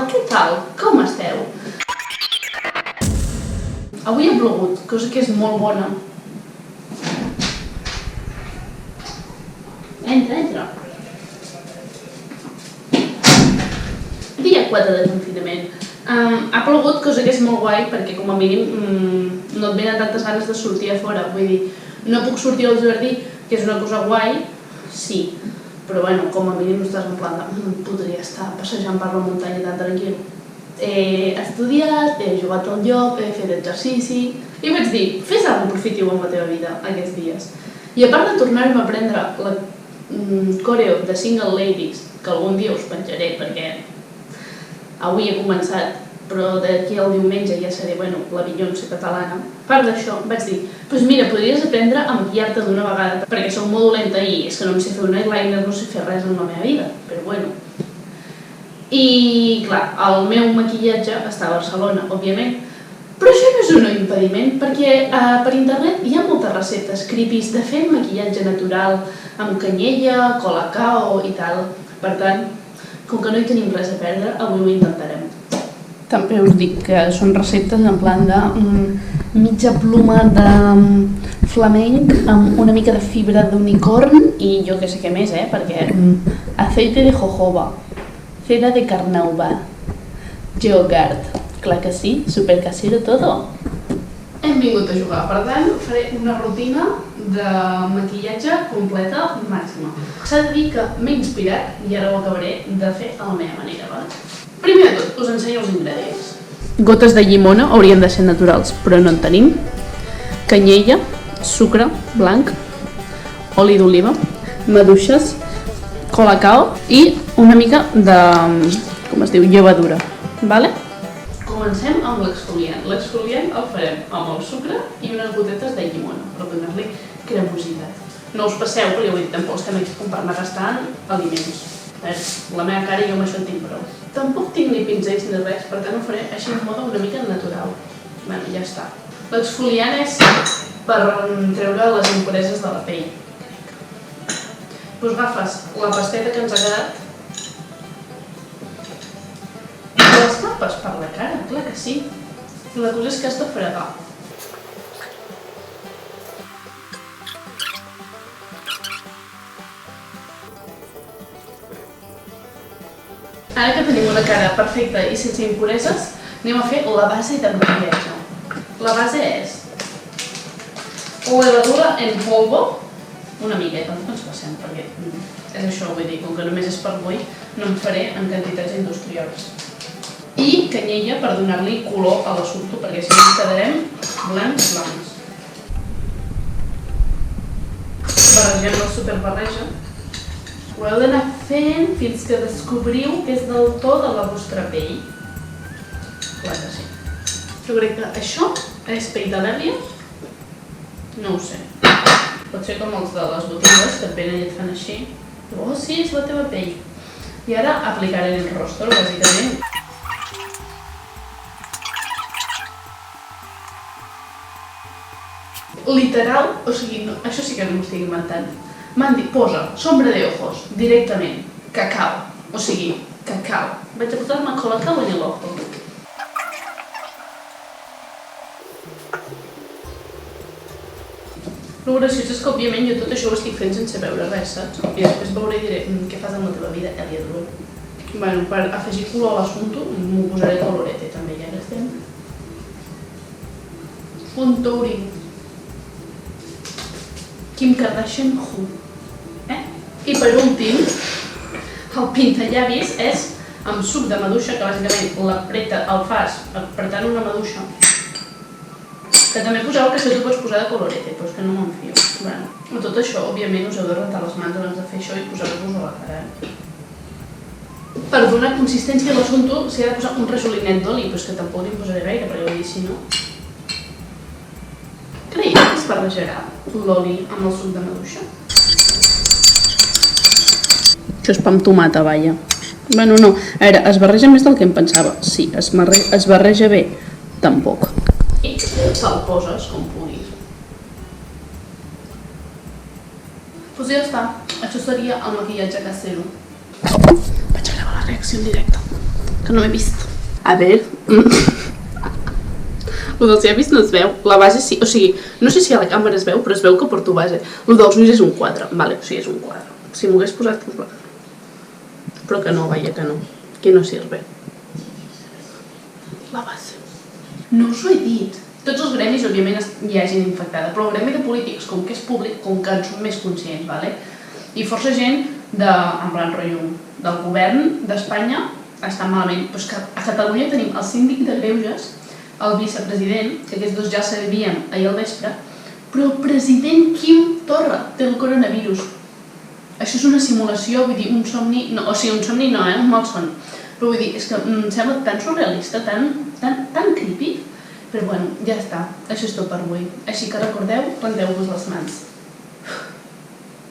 què tal? Com esteu? Avui ha plogut, cosa que és molt bona. Entra. Dia 4 de confinament. Ha plogut, cosa que és molt guai, perquè com a mínim no et venen tantes ganes de sortir a fora. Vull dir, no puc sortir al jardí, que és una cosa guai, sí, però bueno, com a mínim estàs en plan de podria estar passejant per la muntanya tan tranquil. He estudiat, he jugat al joc, he fet exercici i vaig dir, fes alguna cosa positiu amb la teva vida aquests dies. I a part de tornar-me a aprendre la coreo de Single Ladies, que algun dia us penjaré perquè avui he començat, però d'aquí al diumenge ja seré, la Beyoncé catalana. A part d'això, vaig dir, doncs mira, podries aprendre a maquillar-te d'una vegada, perquè soc molt dolenta i és que no em sé fer un eyeliner, no sé fer res en la meva vida, però bueno. I clar, el meu maquillatge està a Barcelona, òbviament, però això no és un impediment, perquè per internet hi ha moltes receptes creepies de fer maquillatge natural amb canyella, colacao i tal. Per tant, com que no hi tenim res a perdre, avui ho intentarem. També us dic que són receptes en plan de mitja pluma de flamenc amb una mica de fibra d'unicorn i jo que sé què més, perquè aceite de jojoba, cera de carnauba, yogurt, clar que sí, super casero todo. Hem vingut a jugar, per tant faré una rutina de maquillatge completa màxima. S'ha de dir que m'he inspirat i ara ho acabaré de fer a la meva manera, vale? Primer de tot, us ensenyo els ingredients. Gotes de llimona haurien de ser naturals, però no en tenim. Canyella, sucre blanc, oli d'oliva, maduixes, colacao i una mica de, llevadura, vale? Comencem amb l'exfoliant. L'exfoliant el farem amb el sucre i unes gotetes de llimona, per donar-li cremositat. No us passeu, perquè ho he dit, tampoc estem aquí per anar gastant aliments. La meva cara i jo amb això en tinc prou. Tampoc tinc ni pinzells ni res, per tant ho faré així en moda una mica natural. Bé, ja està. L'exfoliant és per treure les impureses de la pell. Doncs agafes la pasteta que ens ha quedat i l'escapes per la cara, clar que sí. La cosa és que has de fregar. Ara que tenim una cara perfecta i sense impureses, anem a fer la base de maquillatge. La base és levadura en polvo, una miqueta, no ens passem, perquè és això, vull dir, com que només és per avui, no en faré en quantitats industrials. I canyella per donar-li color a l'assumpte, perquè si no ens quedarem blancs. Barregem la superbarreja. Ho heu d'anar fent fins que descobriu que és del to de la vostra pell. Clar que sí. Jo crec que això és pell d'al·lèrgia? No ho sé. Pot ser com els de les botigues, que et venen i et fan així. Oh, sí, és la teva pell. I ara aplicaré el rostro, bàsicament. Literal, o sigui, això sí que no m'ho estic inventant. M'han dit, posa sombra de ojos, directament, cacao, o sigui, cacao. Vaig a posar-me colacao en l'ojo. El graciós és que, òbviament, jo tot això ho estic fent sense veure res, saps? I després veuré i diré, què fas amb la teva vida, Elia Duró? Bueno, per afegir color a l'assumpte, m'ho posaré colorete, també, ja que estem. Contouring. Kim Kardashian Who. I per últim, el pintallavis és amb suc de maduixa, que bàsicament l'apreta, el fas apretant una maduixa. Que també poseu que si tu pots posar de colorete, però és que no m'enfio. Bueno, tot això, òbviament, us heu de rentar les mans abans de fer això i posar-vos a la cara. Per donar consistència a l'assumpte s'hi ha de posar un rajolinet d'oli, però és que tampoc n'hi posaré gaire, perquè vull dir, si no... Creieu que es barrejarà l'oli amb el suc de maduixa? Això és pa amb tomata, vaja. Bueno, no. A veure, es barreja més del que em pensava. Sí, es barreja bé. Tampoc. I te'l poses com puguis. Doncs ja està. Això seria el maquillatge casero. Vaig a gravar la reacció en directe. Que no m'he vist. A veure... El dels llavis no es veu, la base sí, o sigui, no sé si a la càmera es veu, però es veu que porto base. El dels ulls és un quadre, vale, o sigui, és un quadre. Si m'ho hagués posat, doncs va. Però que no, vaja, que no. Que no sirve. La base. No us ho he dit. Tots els gremis, òbviament, hi ha gent infectada, però el gremi de polítics, com que és públic, com que en som més conscients, vale? I força gent en plan rotllo del govern d'Espanya està malament. Però és que a Catalunya tenim el síndic de Greuges, el vicepresident, que aquests dos ja el sabíem ahir al vespre, però el president Quim Torra té el coronavirus. Això és una simulació, vull dir, un somni... No, o sigui, un somni no, un malson. Però vull dir, és que em sembla tan surrealista, tan creepy. Però bueno, ja està. Això és tot per avui. Així que recordeu, renteu-vos les mans.